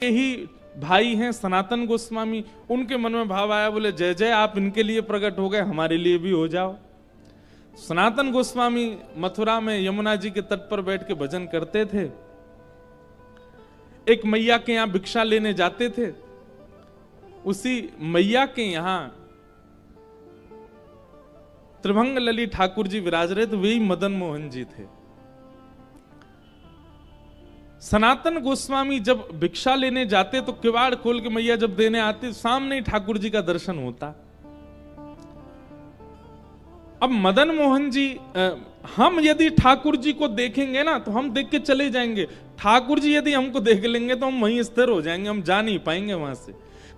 के ही भाई हैं सनातन गोस्वामी, उनके मन में भाव आया, बोले जय जय आप इनके लिए प्रकट हो गए, हमारे लिए भी हो जाओ। सनातन गोस्वामी मथुरा में यमुना जी के तट पर बैठ के भजन करते थे। एक मैया के यहां भिक्षा लेने जाते थे। उसी मैया के यहां त्रिभंग लली ठाकुर जी विराज रहे थे, वही मदन मोहन जी थे। सनातन गोस्वामी जब भिक्षा लेने जाते तो किवाड़ खोल के मैया जब देने आते, सामने ही ठाकुर जी का दर्शन होता। अब मदन मोहन जी, हम यदि ठाकुर जी को देखेंगे ना तो हम देख के चले जाएंगे, ठाकुर जी यदि हमको देख लेंगे तो हम वहीं स्थिर हो जाएंगे, हम जा नहीं पाएंगे वहां से।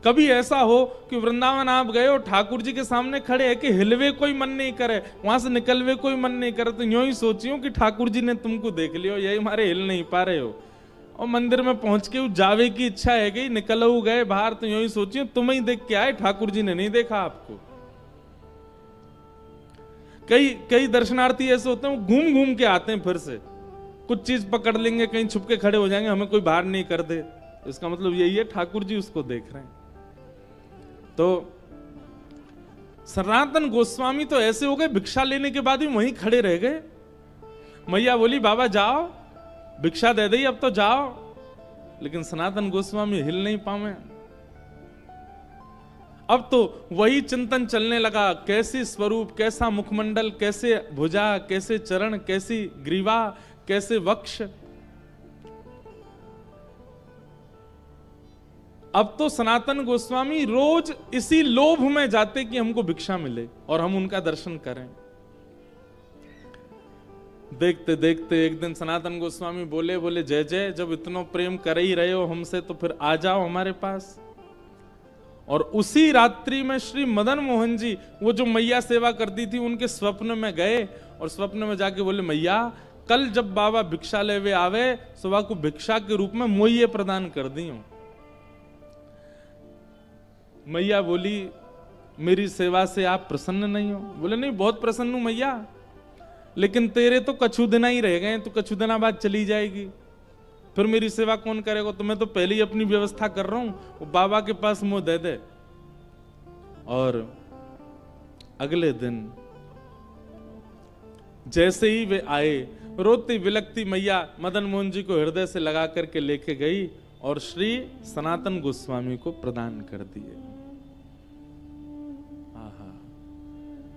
कभी ऐसा हो कि वृंदावन आप गए और ठाकुर जी के सामने खड़े है कि हिलवे कोई मन नहीं करे, वहां से निकलवे कोई मन नहीं करे, तो यूं ही सोचियो कि ठाकुर जी ने तुमको देख लियो, यही हमारे हिल नहीं पा रहे हो, और मंदिर में पहुंच के जावे की इच्छा है कि निकल गए बाहर, तो यूं ही सोचिए तुम ही देख के आए, ठाकुर जी ने नहीं देखा आपको। कई दर्शनार्थी ऐसे होते हैं, वो घूम घूम के आते हैं, फिर से कुछ चीज पकड़ लेंगे, कहीं छुप के खड़े हो जाएंगे, हमें कोई बाहर नहीं कर दे, तो इसका मतलब यही है ठाकुर जी उसको देख रहे हैं। तो सनातन गोस्वामी तो ऐसे हो गए, भिक्षा लेने के बाद ही वहीं खड़े रह गए। मैया बोली बाबा जाओ, भिक्षा दे दी, अब तो जाओ, लेकिन सनातन गोस्वामी हिल नहीं पावे। अब तो वही चिंतन चलने लगा, कैसी स्वरूप, कैसा मुखमंडल, कैसे भुजा, कैसे चरण, कैसी ग्रीवा, कैसे वक्ष। अब तो सनातन गोस्वामी रोज इसी लोभ में जाते कि हमको भिक्षा मिले और हम उनका दर्शन करें। देखते देखते एक दिन सनातन गोस्वामी बोले जय जय, जब इतना प्रेम कर ही रहे हो हमसे तो फिर आ जाओ हमारे पास। और उसी रात्रि में श्री मदन मोहन जी, वो जो मैया सेवा करती थी, उनके स्वप्न में गए और स्वप्न में जाके बोले मैया कल जब बाबा भिक्षा लेवे आवे, सुबह को भिक्षा के रूप में मोये प्रदान कर दी हूं। मैया बोली मेरी सेवा से आप प्रसन्न नहीं हो? बोले नहीं, बहुत प्रसन्न हूं मैया, लेकिन तेरे तो कछु दिन ही रह गए, तो कछु दिना बाद चली जाएगी, फिर मेरी सेवा कौन करेगा? तो मैं तो पहले ही अपनी व्यवस्था कर रहा हूं, वो बाबा के पास मुंह दे दे। और अगले दिन जैसे ही वे आए, रोती विलकती मैया मदन मोहन जी को हृदय से लगा करके लेके गई और श्री सनातन गोस्वामी को प्रदान कर दिए।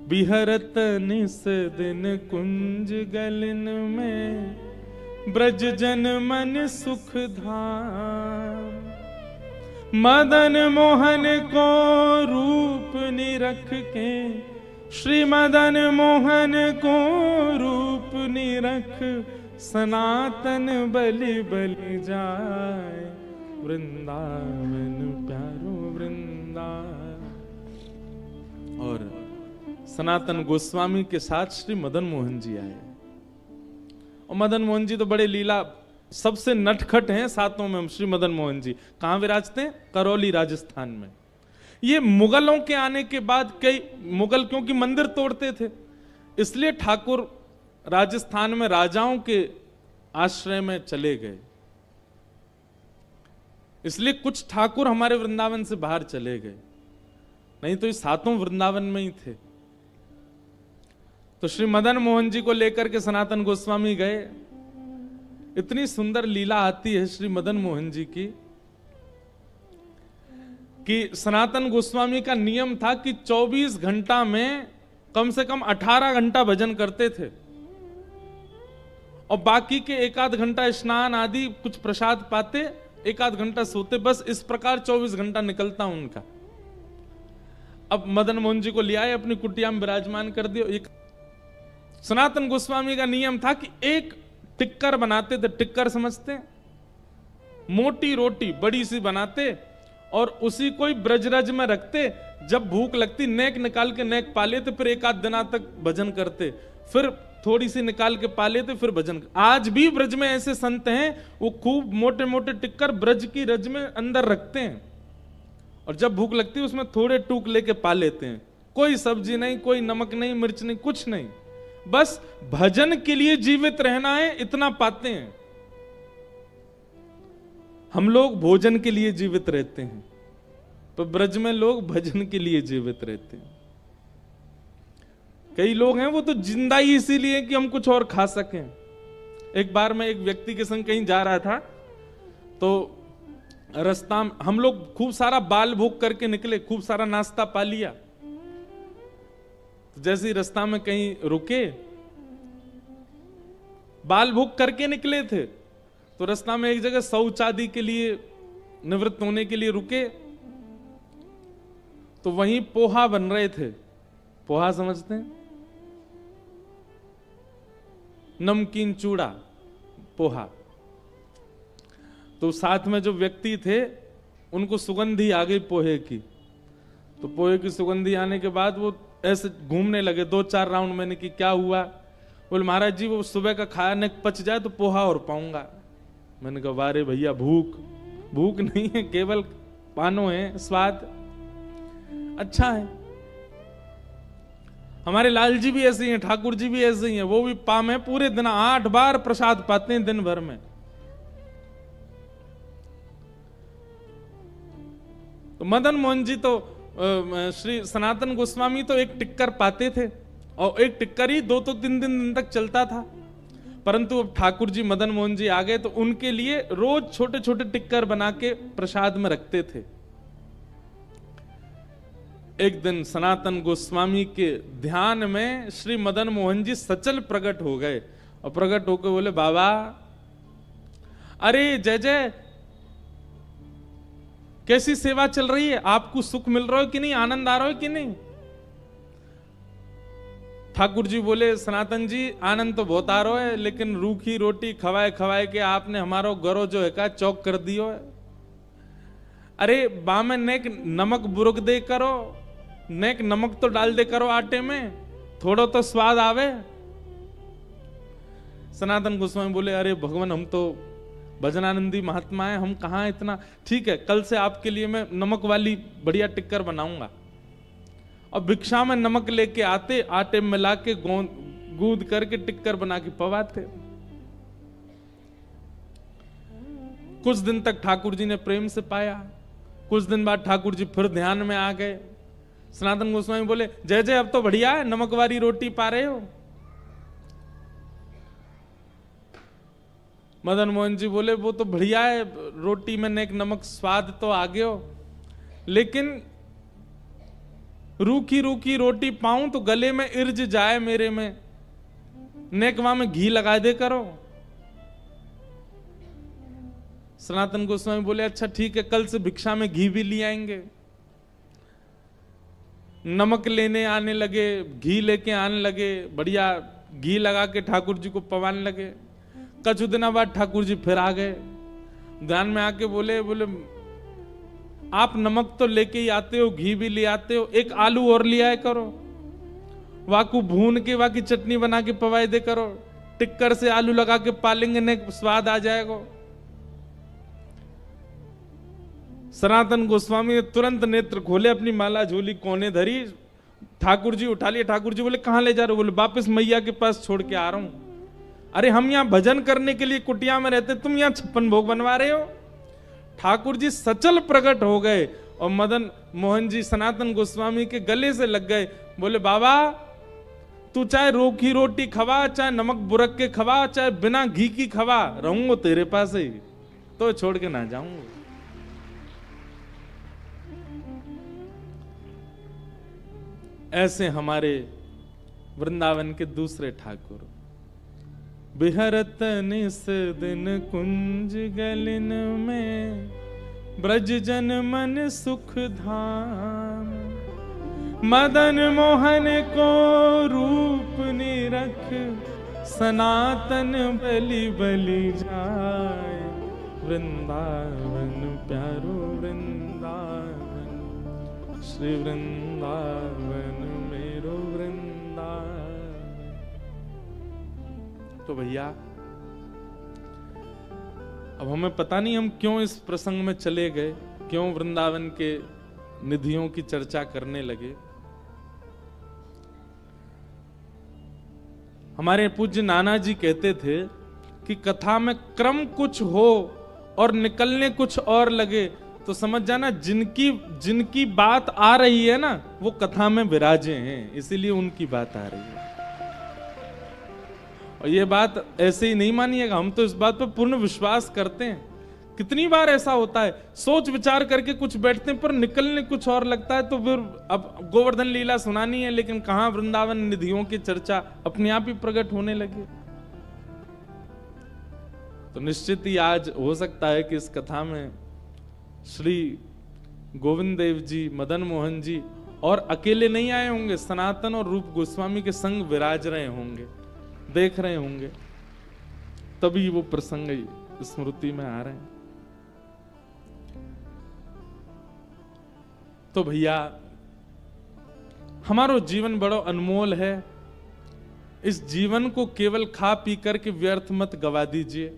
बिहरत निस दिन कुंज गलिन में, ब्रज जन मन सुख धाम, मदन मोहन को रूप निरख के, श्री मदन मोहन को रूप निरख, सनातन बलि बलि जाए, वृंदावन प्यारो वृंदावन। और सनातन गोस्वामी के साथ श्री मदन मोहन जी आए। और मदन मोहन जी तो बड़े लीला, सबसे नटखट हैं सातों में श्री मदन मोहन जी। कहां विराजते हैं? करौली राजस्थान में। ये मुगलों के आने के बाद, कई मुगल क्योंकि मंदिर तोड़ते थे, इसलिए ठाकुर राजस्थान में राजाओं के आश्रय में चले गए, इसलिए कुछ ठाकुर हमारे वृंदावन से बाहर चले गए, नहीं तो ये सातों वृंदावन में ही थे। तो श्री मदन मोहन जी को लेकर के सनातन गोस्वामी गए। इतनी सुंदर लीला आती है श्री मदन मोहन जी की कि सनातन गोस्वामी का नियम था कि 24 घंटा में कम से कम 18 घंटा भजन करते थे, और बाकी के एक आध घंटा स्नान आदि कुछ प्रसाद पाते, एक आध घंटा सोते, बस इस प्रकार 24 घंटा निकलता उनका। अब मदन मोहन जी को ले आए, अपनी कुटिया में विराजमान कर दिया। एक सनातन गोस्वामी का नियम था कि एक टिक्कर बनाते थे, टिक्कर समझते हैं, मोटी रोटी बड़ी सी बनाते और उसी को ही ब्रजरज में रखते, जब भूख लगती नेक निकाल के नेक पा लेते, फिर एक आध दिना तक भजन करते, फिर थोड़ी सी निकाल के पा लेते, फिर भजन। आज भी ब्रज में ऐसे संत हैं, वो खूब मोटे मोटे टिक्कर ब्रज की रज में अंदर रखते हैं, और जब भूख लगती है उसमें थोड़े टूक लेके पा लेते हैं। कोई सब्जी नहीं, कोई नमक नहीं, मिर्च नहीं, कुछ नहीं, बस भजन के लिए जीवित रहना है, इतना पाते हैं। हम लोग भोजन के लिए जीवित रहते हैं, पर ब्रज में लोग भजन के लिए जीवित रहते हैं। कई लोग हैं वो तो जिंदा ही इसीलिए कि हम कुछ और खा सकें। एक बार मैं एक व्यक्ति के संग कहीं जा रहा था, तो रास्ता में हम लोग खूब सारा बाल भोग करके निकले, खूब सारा नाश्ता पा लिया। तो जैसे ही रास्ता में कहीं रुके, बाल भोग करके निकले थे, तो रास्ता में एक जगह शौच आदि के लिए निवृत्त होने के लिए रुके, तो वहीं पोहा बन रहे थे। पोहा समझते हैं? नमकीन चूड़ा पोहा। तो साथ में जो व्यक्ति थे उनको सुगंधी आ गई पोहे की। तो पोहे की सुगंधी आने के बाद वो ऐसे घूमने लगे 2-4 राउंड। मैंने कि क्या हुआ? बोले महाराज जी वो सुबह का खाने पच जाए तो पोहा और पाऊंगा। मैंने कहा वारे भैया, भूख नहीं है, केवल पानो है, स्वाद अच्छा है। हमारे लाल जी भी ऐसे ही हैं, ठाकुर जी भी ऐसे ही हैं। वो भी पामे पूरे दिन 8 बार प्रसाद पाते हैं दिन भर में। तो मदन मोहन जी तो श्री सनातन गोस्वामी तो एक टिक्कर पाते थे, और एक टिक्कर ही 2-3 दिन तक चलता था। परंतु अब ठाकुर जी मदन मोहन जी आ गए तो उनके लिए रोज छोटे छोटे टिक्कर बना के प्रसाद में रखते थे। एक दिन सनातन गोस्वामी के ध्यान में श्री मदन मोहन जी सचल प्रकट हो गए, और प्रकट होकर बोले बाबा, अरे जय जय, कैसी सेवा चल रही है? आपको सुख मिल रहा है कि नहीं? आनंद आ रहा है कि नहीं? ठाकुर जी बोले सनातन जी, आनंद तो बहुत आ रहा है, लेकिन रूखी रोटी खवाए खवाए के आपने हमारो गरो जो है का चौक कर दियो है। अरे बामे नेक नमक बुरक दे करो, नेक नमक तो डाल दे करो आटे में, थोड़ा तो स्वाद आवे। सनातन गोस्वामी बोले अरे भगवान, हम तो भजनानंदी महात्मा है, हम कहां इतना। ठीक है, कल से आपके लिए मैं नमक वाली बढ़िया टिक्कर बनाऊंगा। और भिक्षा में नमक लेके आते, आटे मिला के गूंद करके टिक्कर बना के पवाते। कुछ दिन तक ठाकुर जी ने प्रेम से पाया। कुछ दिन बाद ठाकुर जी फिर ध्यान में आ गए। सनातन गोस्वामी बोले जय जय, अब तो बढ़िया है, नमक वाली रोटी पा रहे हो। मदन मोहन जी बोले वो तो बढ़िया है, रोटी में नेक नमक स्वाद तो आ गयो, लेकिन रूखी रूखी रोटी पाऊं तो गले में इर्ज जाए मेरे में, नेकवा में घी लगा दे करो। सनातन गोस्वामी बोले अच्छा ठीक है, कल से भिक्षा में घी भी ले आएंगे। नमक लेने आने लगे, घी लेके आने लगे, बढ़िया घी लगा के ठाकुर जी को पवाने लगे। कुछ दिन बाद ठाकुर जी फिर आ गए। ध्यान में आके बोले आप नमक तो लेके ही आते हो, घी भी ले आते हो, एक आलू और ले आए करो, वाकू भून के वाकी चटनी बना के पवाए दे करो, टिक्कर से आलू लगा के पालेंगे ने स्वाद आ जाएगा। सनातन गोस्वामी ने तुरंत नेत्र खोले, अपनी माला झोली कोने धरी, ठाकुर जी उठा लिए। ठाकुर जी बोले कहां ले जा रहे हो? बोले वापस मैया के पास छोड़ के आ रहा हूं। अरे हम यहां भजन करने के लिए कुटिया में रहते, तुम यहां 56 भोग बनवा रहे हो। ठाकुर जी सचल प्रकट हो गए और मदन मोहन जी सनातन गोस्वामी के गले से लग गए। बोले बाबा, तू चाहे रूखी रोटी खवा, चाहे नमक बुरक के खवा, चाहे बिना घी की खवा, रहूंगा तेरे पास ही, तो छोड़ के ना जाऊंगा। ऐसे हमारे वृंदावन के दूसरे ठाकुर। बिहरत निस दिन कुंज गलिन में, ब्रज जन मन सुख धाम, मदन मोहन को रूप निरख, सनातन बलि बलि जाए। वृंदावन प्यारो वृंदावन, श्री वृंदावन मेरो वृंदावन। तो भैया अब हमें पता नहीं हम क्यों इस प्रसंग में चले गए, क्यों वृंदावन के निधियों की चर्चा करने लगे। हमारे पूज्य नाना जी कहते थे कि कथा में क्रम कुछ हो और निकलने कुछ और लगे तो समझ जाना जिनकी बात आ रही है ना वो कथा में विराजे हैं, इसीलिए उनकी बात आ रही है। और ये बात ऐसे ही नहीं मानिएगा, हम तो इस बात पर पूर्ण विश्वास करते हैं। कितनी बार ऐसा होता है, सोच विचार करके कुछ बैठते हैं पर निकलने कुछ और लगता है, तो फिर अब गोवर्धन लीला सुनानी है लेकिन कहां वृंदावन निधियों की चर्चा अपने आप ही प्रकट होने लगी। तो निश्चित ही आज हो सकता है कि इस कथा में श्री गोविंद देव जी, मदन मोहन जी और अकेले नहीं आए होंगे, सनातन और रूप गोस्वामी के संग विराज रहे होंगे, देख रहे होंगे, तभी वो प्रसंग स्मृति में आ रहे हैं। तो भैया हमारो जीवन बड़ो अनमोल है, इस जीवन को केवल खा पी करके व्यर्थ मत गवा दीजिए,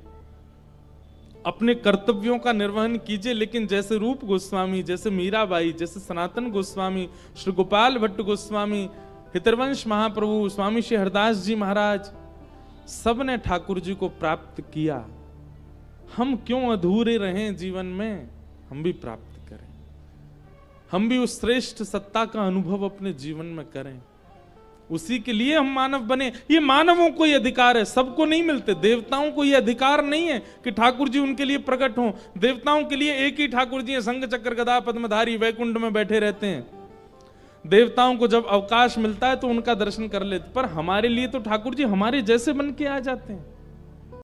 अपने कर्तव्यों का निर्वहन कीजिए। लेकिन जैसे रूप गोस्वामी, जैसे मीराबाई, जैसे सनातन गोस्वामी, श्री गोपाल भट्ट गोस्वामी, हितरवंश महाप्रभु, स्वामी श्री हरदास जी महाराज, सब ने ठाकुर जी को प्राप्त किया, हम क्यों अधूरे रहें जीवन में, हम भी प्राप्त करें, हम भी उस श्रेष्ठ सत्ता का अनुभव अपने जीवन में करें। उसी के लिए हम मानव बने। ये मानवों को ये अधिकार है, सबको नहीं मिलते। देवताओं को ये अधिकार नहीं है कि ठाकुर जी उनके लिए प्रकट हों। देवताओं के लिए एक ही ठाकुर जी हैं, शंख चक्र गदा पद्मधारी, वैकुंठ में बैठे रहते हैं। देवताओं को जब अवकाश मिलता है तो उनका दर्शन कर लेते, पर हमारे लिए तो ठाकुर जी हमारे जैसे बन के आ जाते हैं।